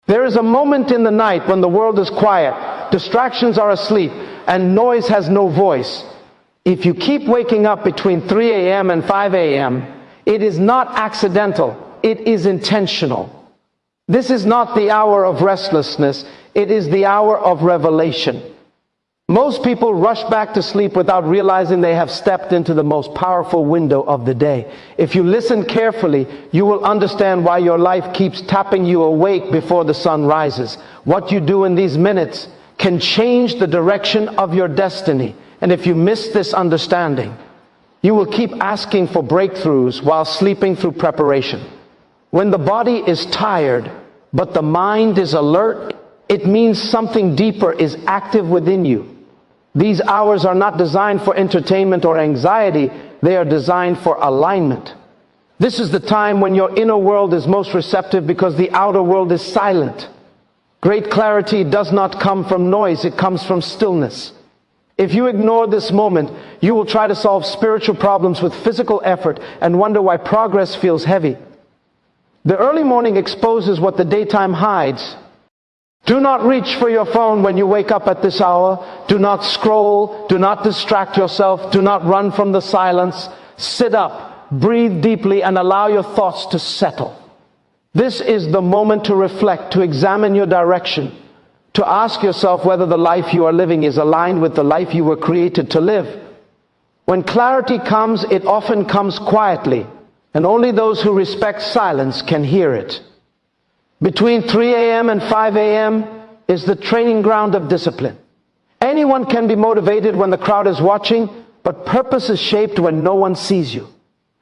There is a moment in the night when the world is quiet, distractions are asleep, and noise has no voice. If you keep waking up between 3 a.m. and 5 a.m., it is not accidental, it is intentional. This is not the hour of restlessness, it is the hour of revelation. Most people rush back to sleep without realizing they have stepped into the most powerful window of the day. If you listen carefully, you will understand why your life keeps tapping you awake before the sun rises. What you do in these minutes can change the direction of your destiny. And if you miss this understanding, you will keep asking for breakthroughs while sleeping through preparation. When the body is tired, but the mind is alert, it means something deeper is active within you. These hours are not designed for entertainment or anxiety, they are designed for alignment. This is the time when your inner world is most receptive because the outer world is silent. Great clarity does not come from noise, it comes from stillness. If you ignore this moment, you will try to solve spiritual problems with physical effort and wonder why progress feels heavy. The early morning exposes what the daytime hides. Do not reach for your phone when you wake up at this hour. Do not scroll. Do not distract yourself. Do not run from the silence. Sit up, breathe deeply, and allow your thoughts to settle. This is the moment to reflect, to examine your direction, to ask yourself whether the life you are living is aligned with the life you were created to live. When clarity comes, it often comes quietly, and only those who respect silence can hear it. Between 3 a.m. and 5 a.m. is the training ground of discipline. Anyone can be motivated when the crowd is watching, but purpose is shaped when no one sees you.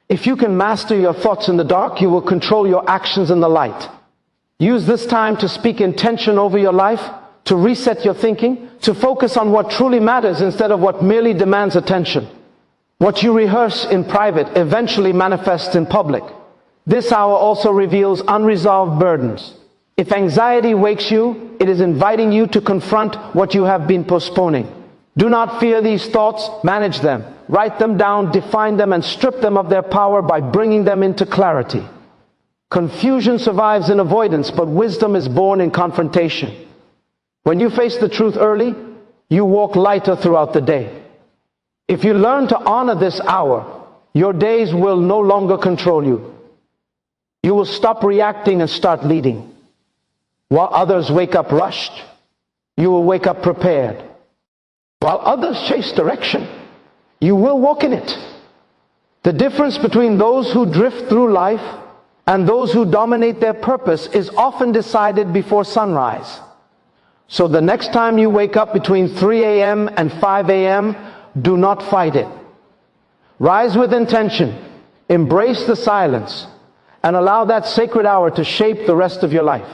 If you can master your thoughts in the dark, you will control your actions in the light. Use this time to speak intention over your life, to reset your thinking, to focus on what truly matters instead of what merely demands attention. What you rehearse in private eventually manifests in public. This hour also reveals unresolved burdens. If anxiety wakes you, it is inviting you to confront what you have been postponing. Do not fear these thoughts, manage them. Write them down, define them, and strip them of their power by bringing them into clarity. Confusion survives in avoidance, but wisdom is born in confrontation. When you face the truth early, you walk lighter throughout the day. If you learn to honor this hour, your days will no longer control you. You will stop reacting and start leading. While others wake up rushed, you will wake up prepared. While others chase direction, you will walk in it. The difference between those who drift through life and those who dominate their purpose is often decided before sunrise. So the next time you wake up between 3 a.m. and 5 a.m., do not fight it. Rise with intention, embrace the silence, and allow that sacred hour to shape the rest of your life.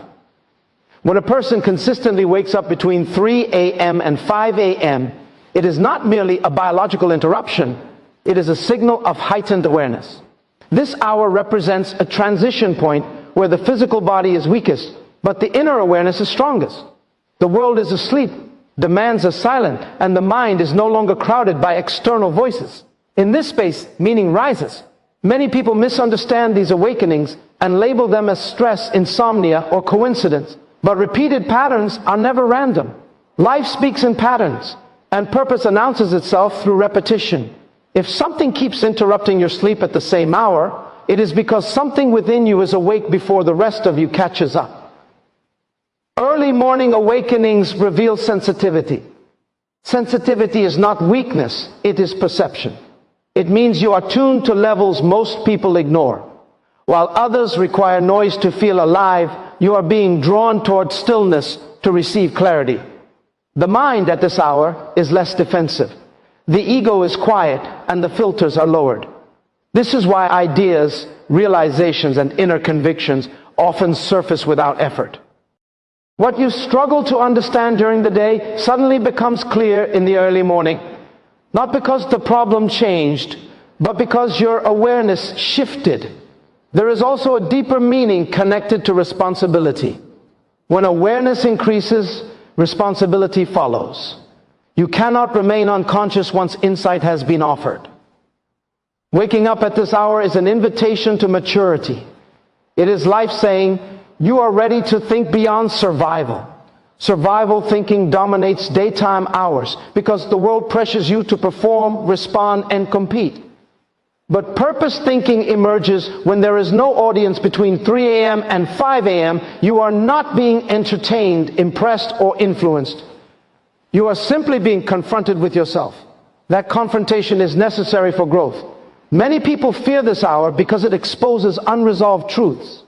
When a person consistently wakes up between 3 a.m. and 5 a.m., it is not merely a biological interruption, it is a signal of heightened awareness. This hour represents a transition point where the physical body is weakest, but the inner awareness is strongest. The world is asleep, demands are silent, and the mind is no longer crowded by external voices. In this space, meaning rises. Many people misunderstand these awakenings and label them as stress, insomnia, or coincidence. But repeated patterns are never random. Life speaks in patterns, and purpose announces itself through repetition. If something keeps interrupting your sleep at the same hour, it is because something within you is awake before the rest of you catches up. Early morning awakenings reveal sensitivity. Sensitivity is not weakness, it is perception. It means you are tuned to levels most people ignore. While others require noise to feel alive, you are being drawn toward stillness to receive clarity. The mind at this hour is less defensive. The ego is quiet and the filters are lowered. This is why ideas, realizations, and inner convictions often surface without effort. What you struggle to understand during the day suddenly becomes clear in the early morning. Not because the problem changed, but because your awareness shifted. There is also a deeper meaning connected to responsibility. When awareness increases, responsibility follows. You cannot remain unconscious once insight has been offered. Waking up at this hour is an invitation to maturity. It is life saying, You are ready to think beyond survival. Survival thinking dominates daytime hours because the world pressures you to perform, respond, and compete. But purpose thinking emerges when there is no audience between 3 a.m. and 5 a.m. You are not being entertained, impressed, or influenced. You are simply being confronted with yourself. That confrontation is necessary for growth. Many people fear this hour because it exposes unresolved truths.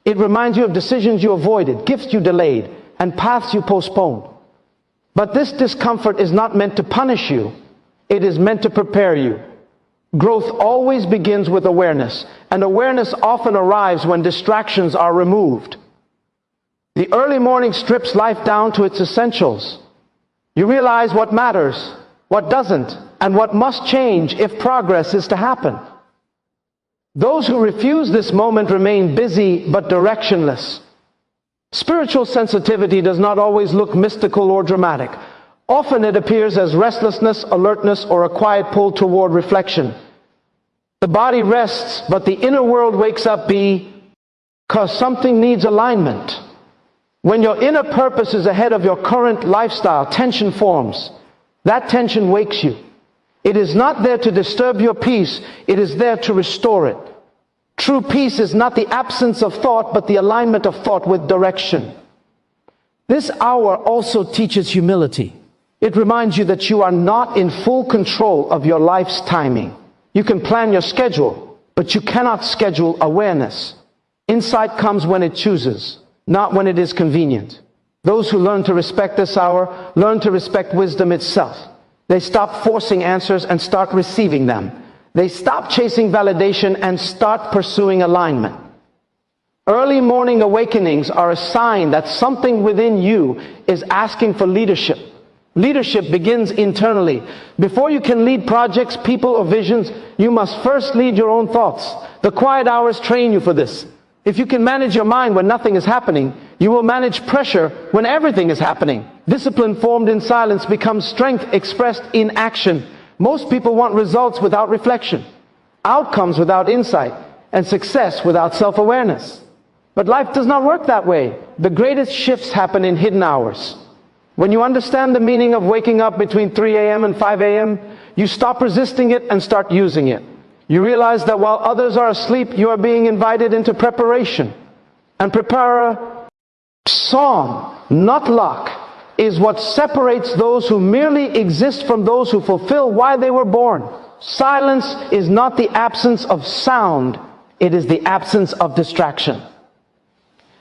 It reminds you of decisions you avoided, gifts you delayed, and paths you postponed. But this discomfort is not meant to punish you. It is meant to prepare you. Growth always begins with awareness, and awareness often arrives when distractions are removed. The early morning strips life down to its essentials. You realize what matters, what doesn't, and what must change if progress is to happen. Those who refuse this moment remain busy but directionless. Spiritual sensitivity does not always look mystical or dramatic. Often it appears as restlessness, alertness, or a quiet pull toward reflection. The body rests, but the inner world wakes up because something needs alignment. When your inner purpose is ahead of your current lifestyle, tension forms. That tension wakes you. It is not there to disturb your peace, it is there to restore it. True peace is not the absence of thought, but the alignment of thought with direction. This hour also teaches humility. It reminds you that you are not in full control of your life's timing. You can plan your schedule, but you cannot schedule awareness. Insight comes when it chooses, not when it is convenient. Those who learn to respect this hour learn to respect wisdom itself. They stop forcing answers and start receiving them. They stop chasing validation and start pursuing alignment. Early morning awakenings are a sign that something within you is asking for leadership. Leadership begins internally. Before you can lead projects, people, or visions, you must first lead your own thoughts. The quiet hours train you for this. If you can manage your mind when nothing is happening, you will manage pressure when everything is happening. Discipline formed in silence becomes strength expressed in action. Most people want results without reflection, outcomes without insight, and success without self-awareness. But life does not work that way. The greatest shifts happen in hidden hours. When you understand the meaning of waking up between 3 a.m. and 5 a.m., you stop resisting it and start using it. You realize that while others are asleep, you are being invited into preparation. And prepare song, not luck, is what separates those who merely exist from those who fulfill why they were born. Silence is not the absence of sound, it is the absence of distraction.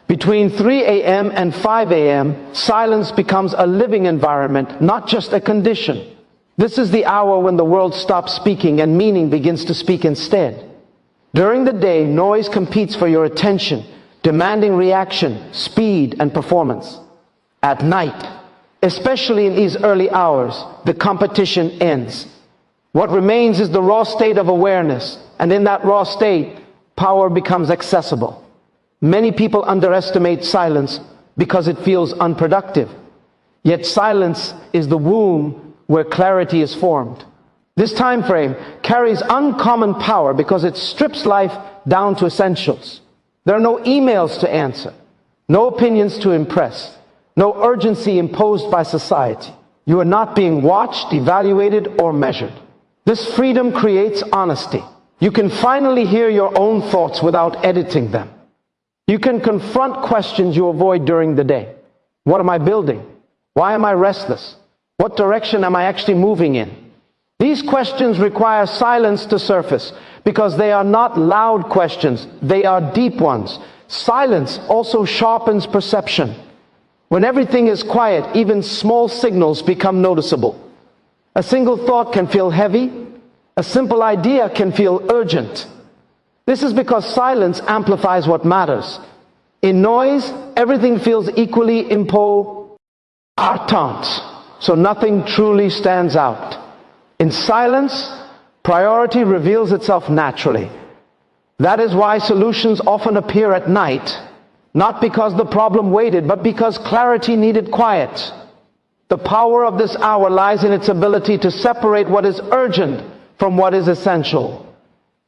Between 3 a.m. and 5 a.m., silence becomes a living environment, not just a condition. This is the hour when the world stops speaking and meaning begins to speak instead. During the day, noise competes for your attention, demanding reaction, speed, and performance. At night, especially in these early hours, the competition ends. What remains is the raw state of awareness, and in that raw state, power becomes accessible. Many people underestimate silence because it feels unproductive. Yet silence is the womb where clarity is formed. This time frame carries uncommon power because it strips life down to essentials. There are no emails to answer, no opinions to impress, no urgency imposed by society. You are not being watched, evaluated, or measured. This freedom creates honesty. You can finally hear your own thoughts without editing them. You can confront questions you avoid during the day. What am I building? Why am I restless? What direction am I actually moving in? These questions require silence to surface because they are not loud questions, they are deep ones. Silence also sharpens perception. When everything is quiet, even small signals become noticeable. A single thought can feel heavy. A simple idea can feel urgent. This is because silence amplifies what matters. In noise, everything feels equally important, so nothing truly stands out. In silence, priority reveals itself naturally. That is why solutions often appear at night, not because the problem waited, but because clarity needed quiet. The power of this hour lies in its ability to separate what is urgent from what is essential.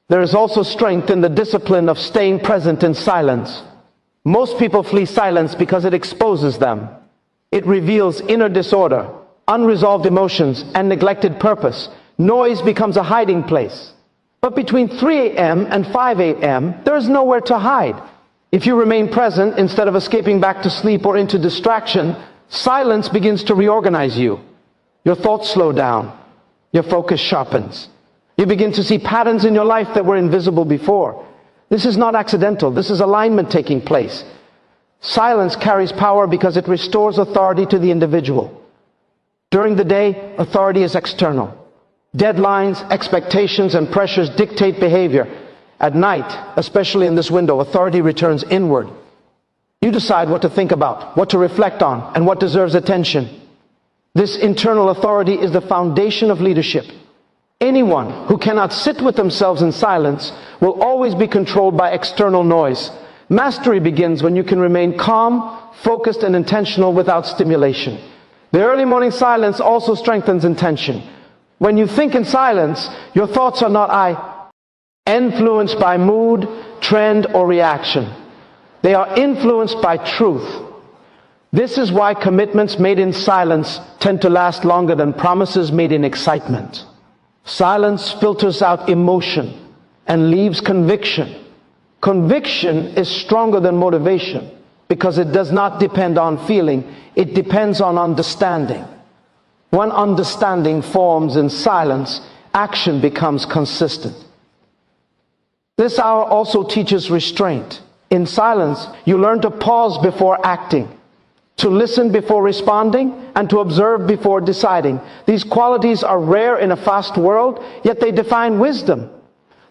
There is also strength in the discipline of staying present in silence. Most people flee silence because it exposes them. It reveals inner disorder, unresolved emotions, and neglected purpose. Noise becomes a hiding place. But between 3 a.m. and 5 a.m., there is nowhere to hide. If you remain present instead of escaping back to sleep or into distraction, silence begins to reorganize you. Your thoughts slow down. Your focus sharpens. You begin to see patterns in your life that were invisible before. This is not accidental. This is alignment taking place. Silence carries power because it restores authority to the individual. During the day, authority is external. Deadlines, expectations, and pressures dictate behavior. At night, especially in this window, authority returns inward. You decide what to think about, what to reflect on, and what deserves attention. This internal authority is the foundation of leadership. Anyone who cannot sit with themselves in silence will always be controlled by external noise. Mastery begins when you can remain calm, focused, and intentional without stimulation. The early morning silence also strengthens intention. When you think in silence, your thoughts are not influenced by mood, trend, or reaction. They are influenced by truth. This is why commitments made in silence tend to last longer than promises made in excitement. Silence filters out emotion and leaves conviction. Conviction is stronger than motivation because it does not depend on feeling. It depends on understanding. When understanding forms in silence, action becomes consistent. This hour also teaches restraint. In silence, you learn to pause before acting, to listen before responding, and to observe before deciding. These qualities are rare in a fast world, yet they define wisdom.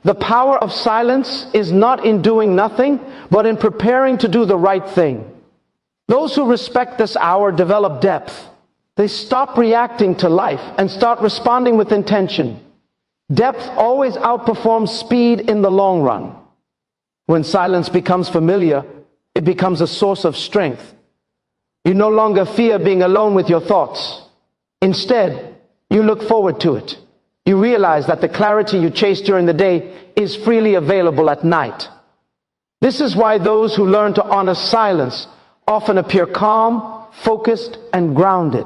The power of silence is not in doing nothing, but in preparing to do the right thing. Those who respect this hour develop depth. They stop reacting to life and start responding with intention. Depth always outperforms speed in the long run. When silence becomes familiar, it becomes a source of strength. You no longer fear being alone with your thoughts. Instead, you look forward to it. You realize that the clarity you chase during the day is freely available at night. This is why those who learn to honor silence often appear calm, focused, and grounded.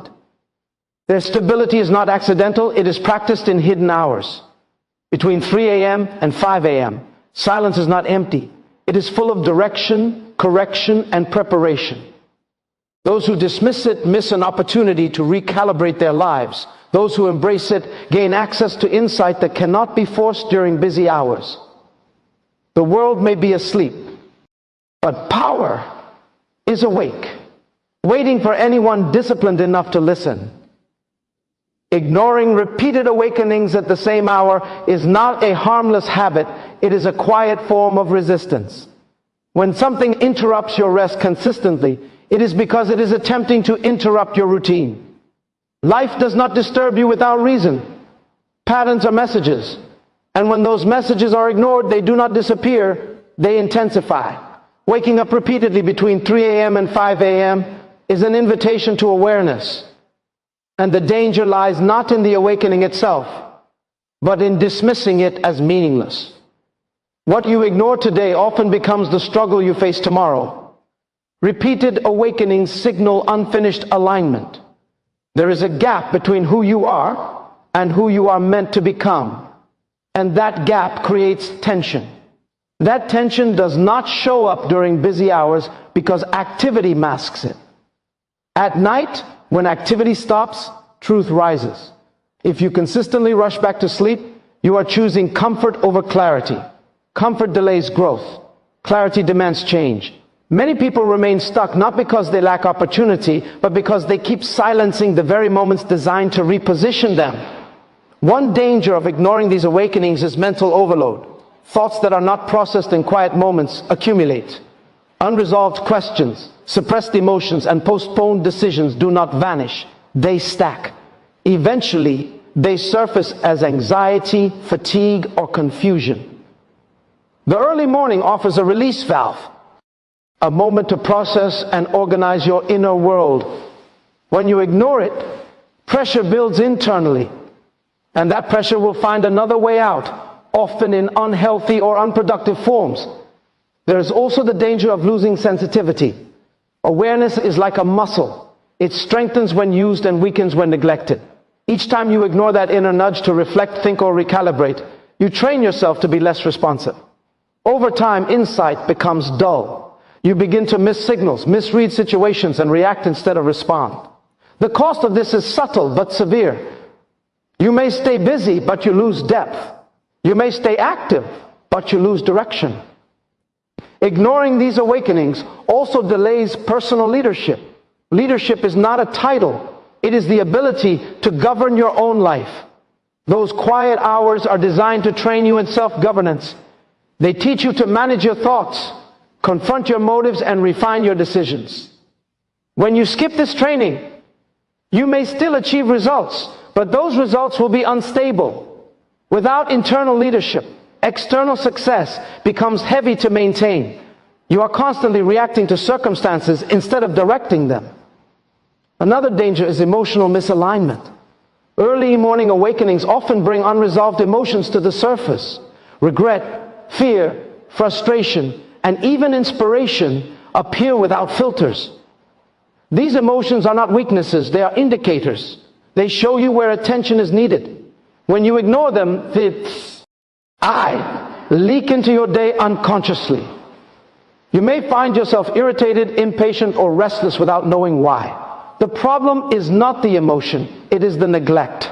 Their stability is not accidental, it is practiced in hidden hours. Between 3 a.m. and 5 a.m., silence is not empty. It is full of direction, correction, and preparation. Those who dismiss it miss an opportunity to recalibrate their lives. Those who embrace it gain access to insight that cannot be forced during busy hours. The world may be asleep, but power is awake, waiting for anyone disciplined enough to listen. Ignoring repeated awakenings at the same hour is not a harmless habit. It is a quiet form of resistance. When something interrupts your rest consistently, it is because it is attempting to interrupt your routine. Life does not disturb you without reason. Patterns are messages. And when those messages are ignored, they do not disappear, they intensify. Waking up repeatedly between 3 a.m. and 5 a.m. is an invitation to awareness. And the danger lies not in the awakening itself, but in dismissing it as meaningless. What you ignore today often becomes the struggle you face tomorrow. Repeated awakenings signal unfinished alignment. There is a gap between who you are and who you are meant to become. And that gap creates tension. That tension does not show up during busy hours because activity masks it. At night, when activity stops, truth rises. If you consistently rush back to sleep, you are choosing comfort over clarity. Comfort delays growth. Clarity demands change. Many people remain stuck not because they lack opportunity, but because they keep silencing the very moments designed to reposition them. One danger of ignoring these awakenings is mental overload. Thoughts that are not processed in quiet moments accumulate. Unresolved questions, suppressed emotions, and postponed decisions do not vanish. They stack. Eventually, they surface as anxiety, fatigue, or confusion. The early morning offers a release valve, a moment to process and organize your inner world. When you ignore it, pressure builds internally, and that pressure will find another way out, often in unhealthy or unproductive forms. There is also the danger of losing sensitivity. Awareness is like a muscle. It strengthens when used and weakens when neglected. Each time you ignore that inner nudge to reflect, think, or recalibrate, you train yourself to be less responsive. Over time, insight becomes dull. You begin to miss signals, misread situations, and react instead of respond. The cost of this is subtle but severe. You may stay busy, but you lose depth. You may stay active, but you lose direction. Ignoring these awakenings also delays personal leadership. Leadership is not a title. It is the ability to govern your own life. Those quiet hours are designed to train you in self-governance. They teach you to manage your thoughts, confront your motives, and refine your decisions. When you skip this training, you may still achieve results, but those results will be unstable. Without internal leadership, external success becomes heavy to maintain. You are constantly reacting to circumstances instead of directing them. Another danger is emotional misalignment. Early morning awakenings often bring unresolved emotions to the surface. Regret, fear, frustration, and even inspiration appear without filters. These emotions are not weaknesses, they are indicators. They show you where attention is needed. When you ignore them, I leak into your day unconsciously. You may find yourself irritated, impatient, or restless without knowing why. The problem is not the emotion, it is the neglect.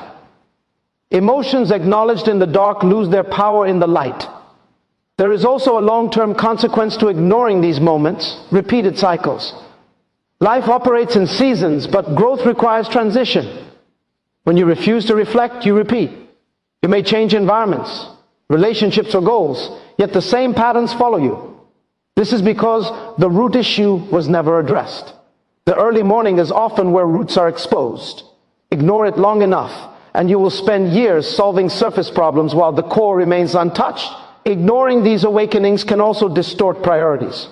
Emotions acknowledged in the dark lose their power in the light. There is also a long-term consequence to ignoring these moments, repeated cycles. Life operates in seasons, but growth requires transition. When you refuse to reflect, you repeat. You may change environments, relationships, or goals, yet the same patterns follow you. This is because the root issue was never addressed. The early morning is often where roots are exposed. Ignore it long enough, and you will spend years solving surface problems while the core remains untouched. Ignoring these awakenings can also distort priorities.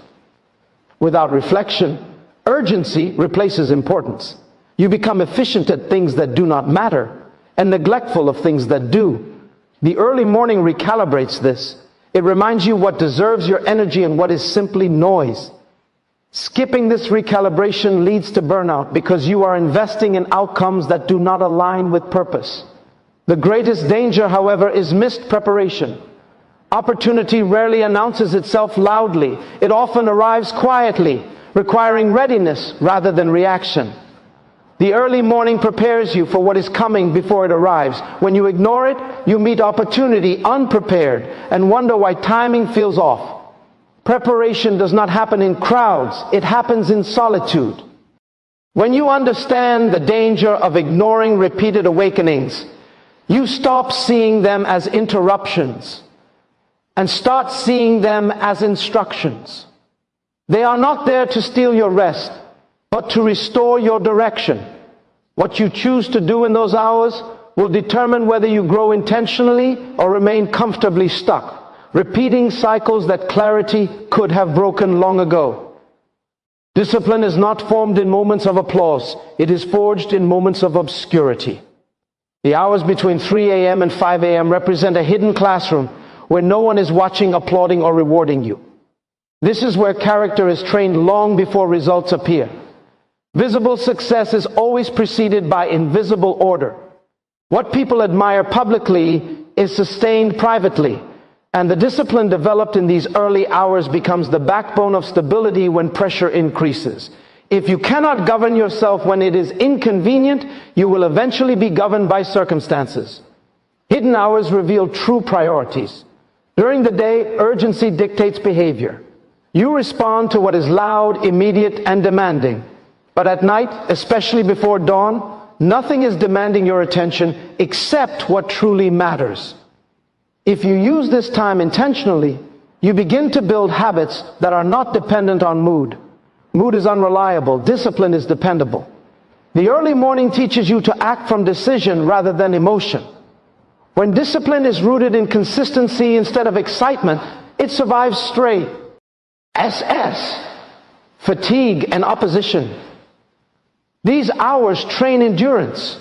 Without reflection, urgency replaces importance. You become efficient at things that do not matter and neglectful of things that do. The early morning recalibrates this. It reminds you what deserves your energy and what is simply noise. Skipping this recalibration leads to burnout because you are investing in outcomes that do not align with purpose. The greatest danger, however, is missed preparation. Opportunity rarely announces itself loudly. It often arrives quietly, requiring readiness rather than reaction. The early morning prepares you for what is coming before it arrives. When you ignore it, you meet opportunity unprepared and wonder why timing feels off. Preparation does not happen in crowds, it happens in solitude. When you understand the danger of ignoring repeated awakenings, you stop seeing them as interruptions and start seeing them as instructions. They are not there to steal your rest, but to restore your direction. What you choose to do in those hours will determine whether you grow intentionally or remain comfortably stuck, repeating cycles that clarity could have broken long ago. Discipline is not formed in moments of applause. It is forged in moments of obscurity. The hours between 3 a.m. and 5 a.m. represent a hidden classroom where no one is watching, applauding, or rewarding you. This is where character is trained long before results appear. Visible success is always preceded by invisible order. What people admire publicly is sustained privately, and the discipline developed in these early hours becomes the backbone of stability when pressure increases. If you cannot govern yourself when it is inconvenient, you will eventually be governed by circumstances. Hidden hours reveal true priorities. During the day, urgency dictates behavior. You respond to what is loud, immediate, and demanding. But at night, especially before dawn, nothing is demanding your attention except what truly matters. If you use this time intentionally, you begin to build habits that are not dependent on mood. Mood is unreliable. Discipline is dependable. The early morning teaches you to act from decision rather than emotion. When discipline is rooted in consistency instead of excitement, it survives stray, fatigue, and opposition. These hours train endurance.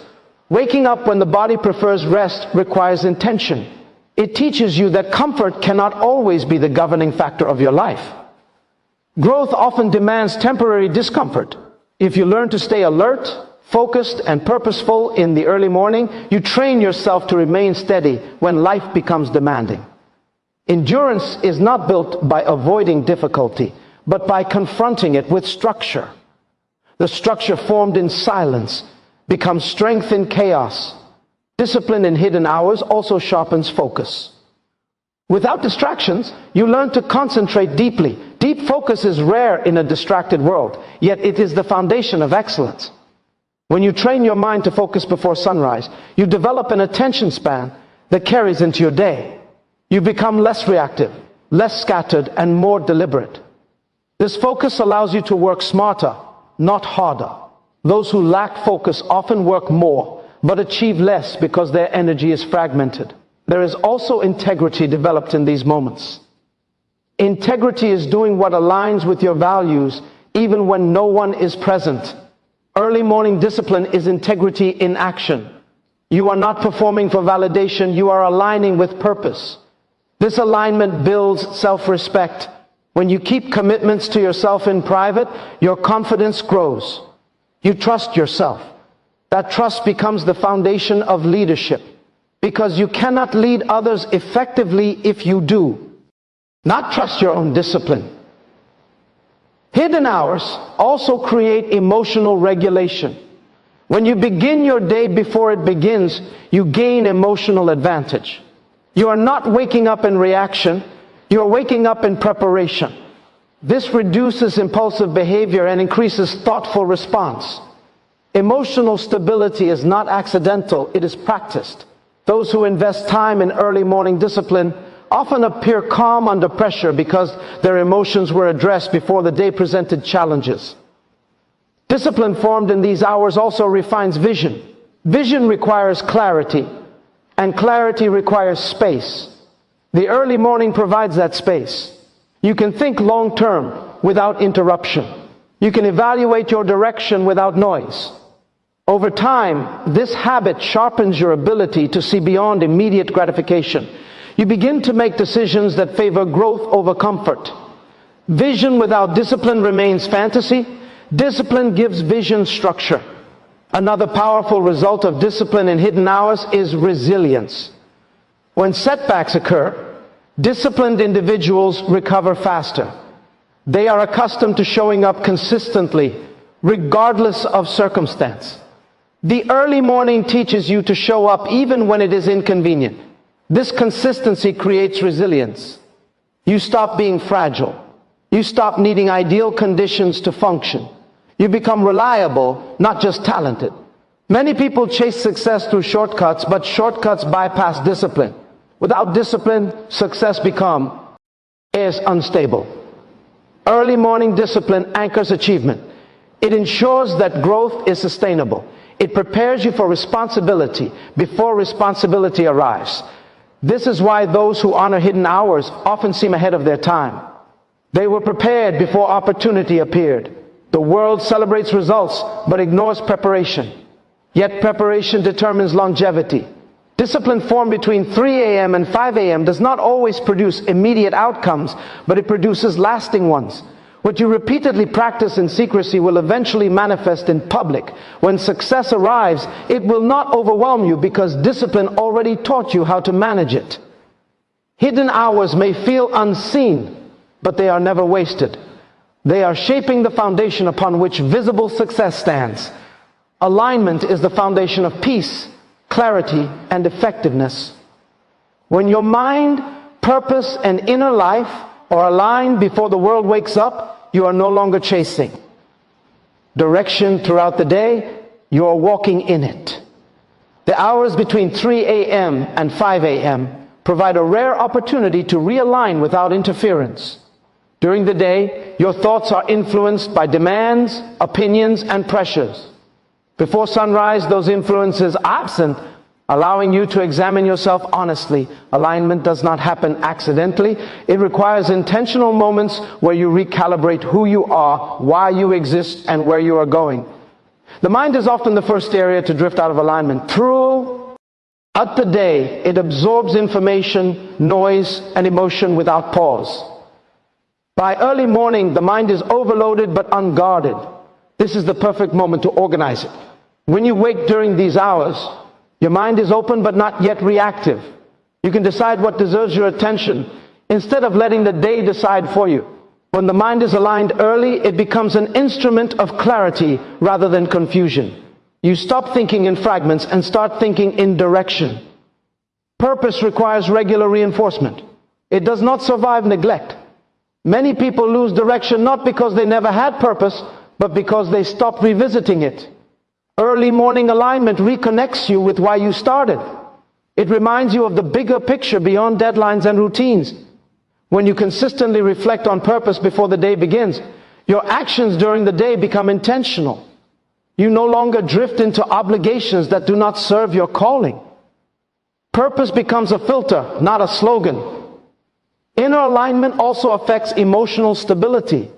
Waking up when the body prefers rest requires intention. It teaches you that comfort cannot always be the governing factor of your life. Growth often demands temporary discomfort. If you learn to stay alert, focused, and purposeful in the early morning, you train yourself to remain steady when life becomes demanding. Endurance is not built by avoiding difficulty, but by confronting it with structure. The structure formed in silence becomes strength in chaos. Discipline in hidden hours also sharpens focus. Without distractions, you learn to concentrate deeply. Deep focus is rare in a distracted world, yet it is the foundation of excellence. When you train your mind to focus before sunrise, you develop an attention span that carries into your day. You become less reactive, less scattered, and more deliberate. This focus allows you to work smarter, not harder. Those who lack focus often work more, but achieve less because their energy is fragmented. There is also integrity developed in these moments. Integrity is doing what aligns with your values, even when no one is present. Early morning discipline is integrity in action. You are not performing for validation, you are aligning with purpose. This alignment builds self-respect. When you keep commitments to yourself in private, your confidence grows. You trust yourself. That trust becomes the foundation of leadership, because you cannot lead others effectively if you do not trust your own discipline. Hidden hours also create emotional regulation. When you begin your day before it begins, you gain emotional advantage. You are not waking up in reaction, you are waking up in preparation. This reduces impulsive behavior and increases thoughtful response. Emotional stability is not accidental, it is practiced. Those who invest time in early morning discipline often appear calm under pressure because their emotions were addressed before the day presented challenges. Discipline formed in these hours also refines vision. Vision requires clarity, and clarity requires space. The early morning provides that space. You can think long term without interruption. You can evaluate your direction without noise. Over time, this habit sharpens your ability to see beyond immediate gratification. You begin to make decisions that favor growth over comfort. Vision without discipline remains fantasy. Discipline gives vision structure. Another powerful result of discipline in hidden hours is resilience. When setbacks occur, disciplined individuals recover faster. They are accustomed to showing up consistently, regardless of circumstance. The early morning teaches you to show up even when it is inconvenient. This consistency creates resilience. You stop being fragile. You stop needing ideal conditions to function. You become reliable, not just talented. Many people chase success through shortcuts, but shortcuts bypass discipline. Without discipline, success becomes unstable. Early morning discipline anchors achievement. It ensures that growth is sustainable. It prepares you for responsibility before responsibility arrives. This is why those who honor hidden hours often seem ahead of their time. They were prepared before opportunity appeared. The world celebrates results but ignores preparation. Yet preparation determines longevity. Discipline formed between 3 a.m. and 5 a.m. does not always produce immediate outcomes, but it produces lasting ones. What you repeatedly practice in secrecy will eventually manifest in public. When success arrives, it will not overwhelm you because discipline already taught you how to manage it. Hidden hours may feel unseen, but they are never wasted. They are shaping the foundation upon which visible success stands. Alignment is the foundation of peace, clarity, and effectiveness. When your mind, purpose, and inner life are aligned before the world wakes up, you are no longer chasing direction throughout the day, you are walking in it. The hours between 3 a.m. and 5 a.m. provide a rare opportunity to realign without interference. During the day, your thoughts are influenced by demands, opinions, and pressures. Before sunrise, those influences are absent, allowing you to examine yourself honestly. Alignment does not happen accidentally. It requires intentional moments where you recalibrate who you are, why you exist, and where you are going. The mind is often the first area to drift out of alignment. Throughout the day, it absorbs information, noise, and emotion without pause. By early morning, the mind is overloaded but unguarded. This is the perfect moment to organize it. When you wake during these hours, your mind is open but not yet reactive. You can decide what deserves your attention instead of letting the day decide for you. When the mind is aligned early, it becomes an instrument of clarity rather than confusion. You stop thinking in fragments and start thinking in direction. Purpose requires regular reinforcement. It does not survive neglect. Many people lose direction not because they never had purpose, but because they stopped revisiting it. Early morning alignment reconnects you with why you started. It reminds you of the bigger picture beyond deadlines and routines. When you consistently reflect on purpose before the day begins, your actions during the day become intentional. You no longer drift into obligations that do not serve your calling. Purpose becomes a filter, not a slogan. Inner alignment also affects emotional stability.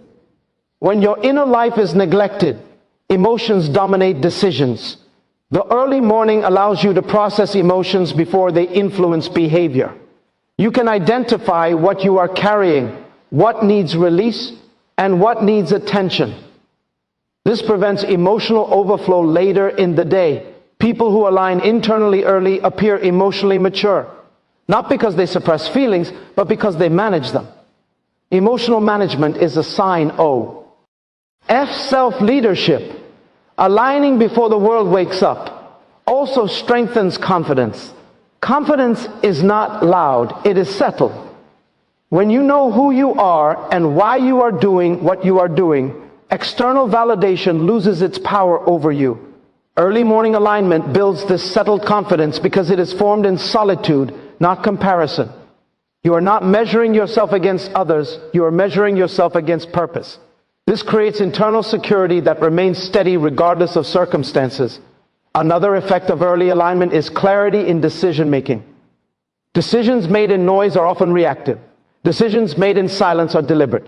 When your inner life is neglected, emotions dominate decisions. The early morning allows you to process emotions before they influence behavior. You can identify what you are carrying, what needs release, and what needs attention. This prevents emotional overflow later in the day. People who align internally early appear emotionally mature, not because they suppress feelings, but because they manage them. Emotional management is a sign O. F, self-leadership. Aligning before the world wakes up also strengthens confidence. Confidence is not loud, it is settled. When you know who you are and why you are doing what you are doing, external validation loses its power over you. Early morning alignment builds this settled confidence because it is formed in solitude, not comparison. You are not measuring yourself against others, you are measuring yourself against purpose. This creates internal security that remains steady regardless of circumstances. Another effect of early alignment is clarity in decision making. Decisions made in noise are often reactive. Decisions made in silence are deliberate.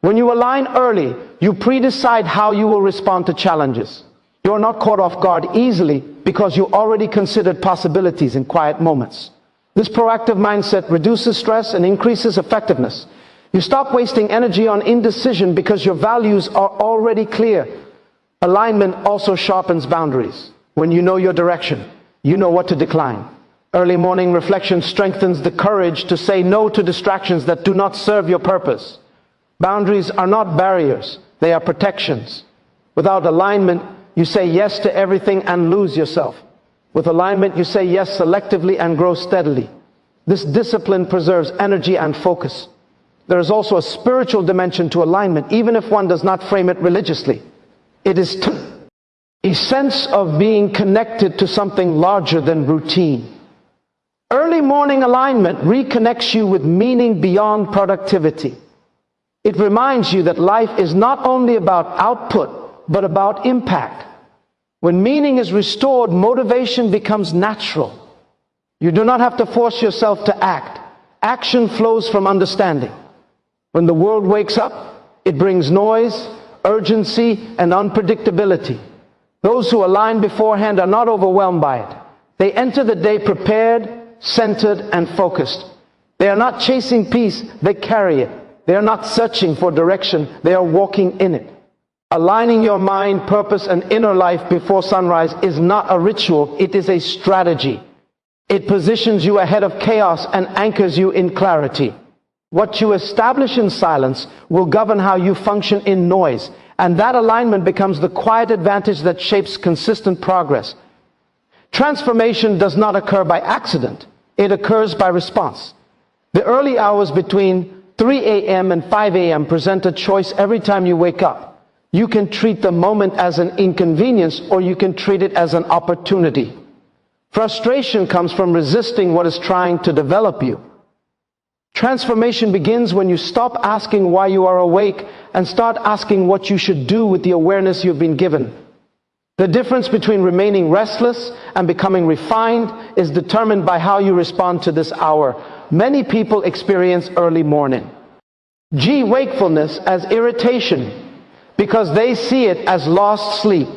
When you align early, you pre-decide how you will respond to challenges. You are not caught off guard easily because you already considered possibilities in quiet moments. This proactive mindset reduces stress and increases effectiveness. You stop wasting energy on indecision because your values are already clear. Alignment also sharpens boundaries. When you know your direction, you know what to decline. Early morning reflection strengthens the courage to say no to distractions that do not serve your purpose. Boundaries are not barriers, they are protections. Without alignment, you say yes to everything and lose yourself. With alignment, you say yes selectively and grow steadily. This discipline preserves energy and focus. There is also a spiritual dimension to alignment, even if one does not frame it religiously. It is a sense of being connected to something larger than routine. Early morning alignment reconnects you with meaning beyond productivity. It reminds you that life is not only about output, but about impact. When meaning is restored, motivation becomes natural. You do not have to force yourself to act. Action flows from understanding. When the world wakes up, it brings noise, urgency, and unpredictability. Those who align beforehand are not overwhelmed by it. They enter the day prepared, centered, and focused. They are not chasing peace, they carry it. They are not searching for direction, they are walking in it. Aligning your mind, purpose, and inner life before sunrise is not a ritual, it is a strategy. It positions you ahead of chaos and anchors you in clarity. What you establish in silence will govern how you function in noise, and that alignment becomes the quiet advantage that shapes consistent progress. Transformation does not occur by accident, it occurs by response. The early hours between 3 a.m. and 5 a.m. present a choice every time you wake up. You can treat the moment as an inconvenience, or you can treat it as an opportunity. Frustration comes from resisting what is trying to develop you. Transformation begins when you stop asking why you are awake and start asking what you should do with the awareness you've been given. The difference between remaining restless and becoming refined is determined by how you respond to this hour. Many people experience early morning. G, wakefulness as irritation because they see it as lost sleep.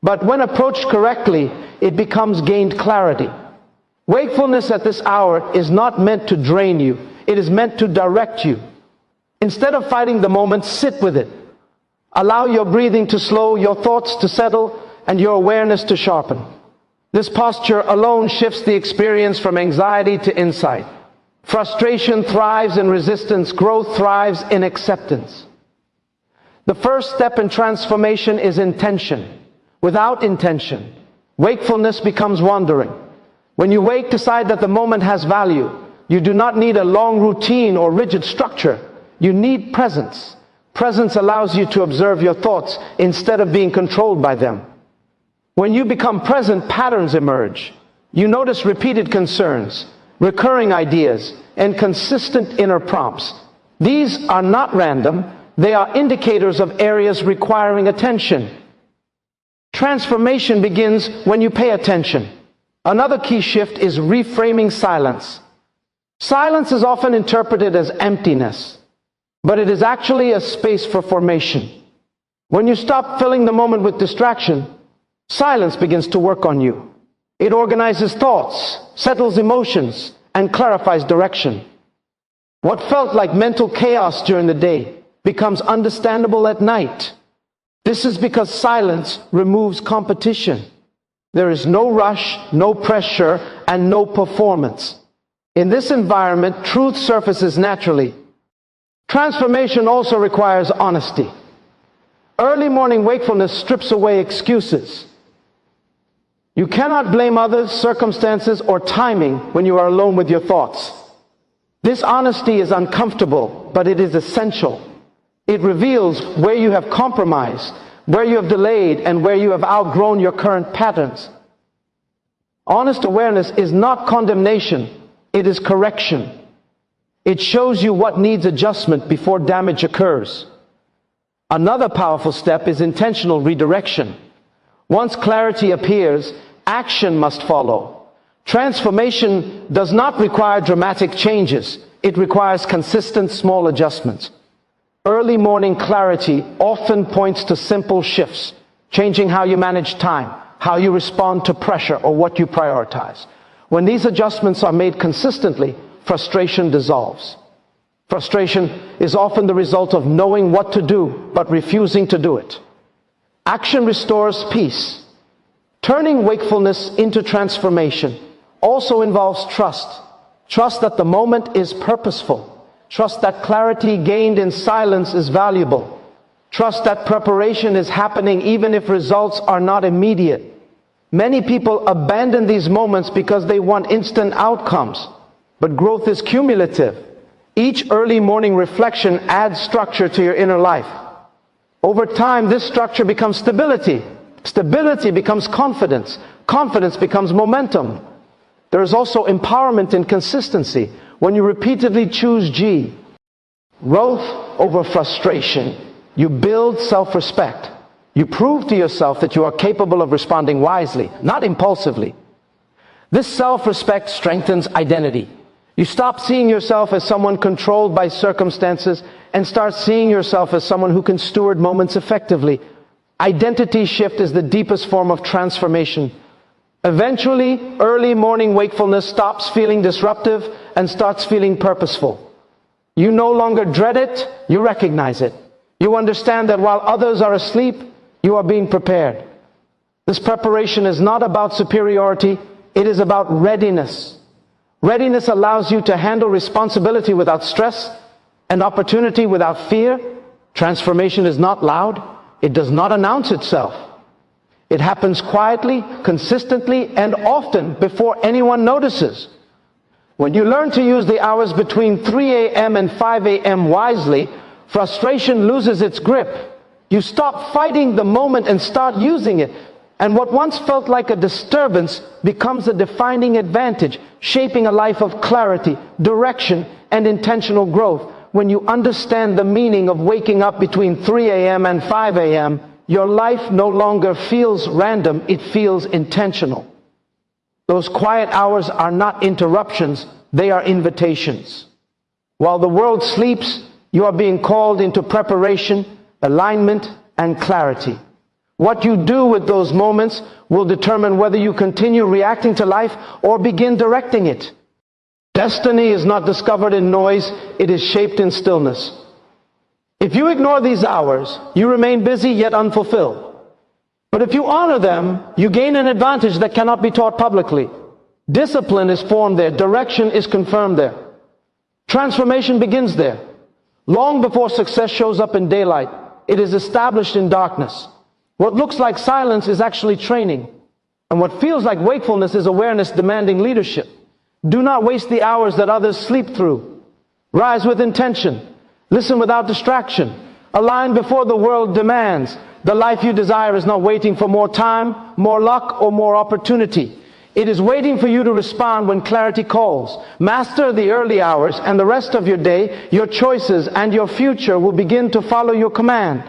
But when approached correctly, it becomes gained clarity. Wakefulness at this hour is not meant to drain you. It is meant to direct you. Instead of fighting the moment, sit with it. Allow your breathing to slow, your thoughts to settle, and your awareness to sharpen. This posture alone shifts the experience from anxiety to insight. Frustration thrives in resistance. Growth thrives in acceptance. The first step in transformation is intention. Without intention, wakefulness becomes wandering. When you wake, decide that the moment has value. You do not need a long routine or rigid structure. You need presence. Presence allows you to observe your thoughts instead of being controlled by them. When you become present, patterns emerge. You notice repeated concerns, recurring ideas, and consistent inner prompts. These are not random. They are indicators of areas requiring attention. Transformation begins when you pay attention. Another key shift is reframing silence. Silence is often interpreted as emptiness, but it is actually a space for formation. When you stop filling the moment with distraction, silence begins to work on you. It organizes thoughts, settles emotions, and clarifies direction. What felt like mental chaos during the day becomes understandable at night. This is because silence removes competition. There is no rush, no pressure, and no performance. In this environment, truth surfaces naturally. Transformation also requires honesty. Early morning wakefulness strips away excuses. You cannot blame others, circumstances, or timing when you are alone with your thoughts. This honesty is uncomfortable, but it is essential. It reveals where you have compromised, where you have delayed, and where you have outgrown your current patterns. Honest awareness is not condemnation, it is correction. It shows you what needs adjustment before damage occurs. Another powerful step is intentional redirection. Once clarity appears, action must follow. Transformation does not require dramatic changes. It requires consistent small adjustments. Early morning clarity often points to simple shifts, changing how you manage time, how you respond to pressure, or what you prioritize. When these adjustments are made consistently, frustration dissolves. Frustration is often the result of knowing what to do, but refusing to do it. Action restores peace. Turning wakefulness into transformation also involves trust. Trust that the moment is purposeful. Trust that clarity gained in silence is valuable. Trust that preparation is happening even if results are not immediate. Many people abandon these moments because they want instant outcomes. But growth is cumulative. Each early morning reflection adds structure to your inner life. Over time, this structure becomes stability. Stability becomes confidence. Confidence becomes momentum. There is also empowerment in consistency. When you repeatedly choose G, growth over frustration, you build self-respect. You prove to yourself that you are capable of responding wisely, not impulsively. This self-respect strengthens identity. You stop seeing yourself as someone controlled by circumstances and start seeing yourself as someone who can steward moments effectively. Identity shift is the deepest form of transformation. Eventually, early morning wakefulness stops feeling disruptive and starts feeling purposeful. You no longer dread it, you recognize it. You understand that while others are asleep, you are being prepared. This preparation is not about superiority, it is about readiness. Readiness allows you to handle responsibility without stress and opportunity without fear. Transformation is not loud. It does not announce itself. It happens quietly, consistently, and often before anyone notices. When you learn to use the hours between 3 a.m. and 5 a.m. wisely, frustration loses its grip. You stop fighting the moment and start using it. And what once felt like a disturbance becomes a defining advantage, shaping a life of clarity, direction, and intentional growth. When you understand the meaning of waking up between 3 a.m. and 5 a.m., your life no longer feels random, it feels intentional. Those quiet hours are not interruptions, they are invitations. While the world sleeps, you are being called into preparation, alignment, and clarity. What you do with those moments will determine whether you continue reacting to life or begin directing it. Destiny is not discovered in noise, it is shaped in stillness. If you ignore these hours, you remain busy yet unfulfilled. But if you honor them, you gain an advantage that cannot be taught publicly. Discipline is formed there. Direction is confirmed there. Transformation begins there. Long before success shows up in daylight, it is established in darkness. What looks like silence is actually training. And what feels like wakefulness is awareness demanding leadership. Do not waste the hours that others sleep through. Rise with intention. Listen without distraction. Align before the world demands. The life you desire is not waiting for more time, more luck, or more opportunity. It is waiting for you to respond when clarity calls. Master the early hours, and the rest of your day, your choices, and your future will begin to follow your command.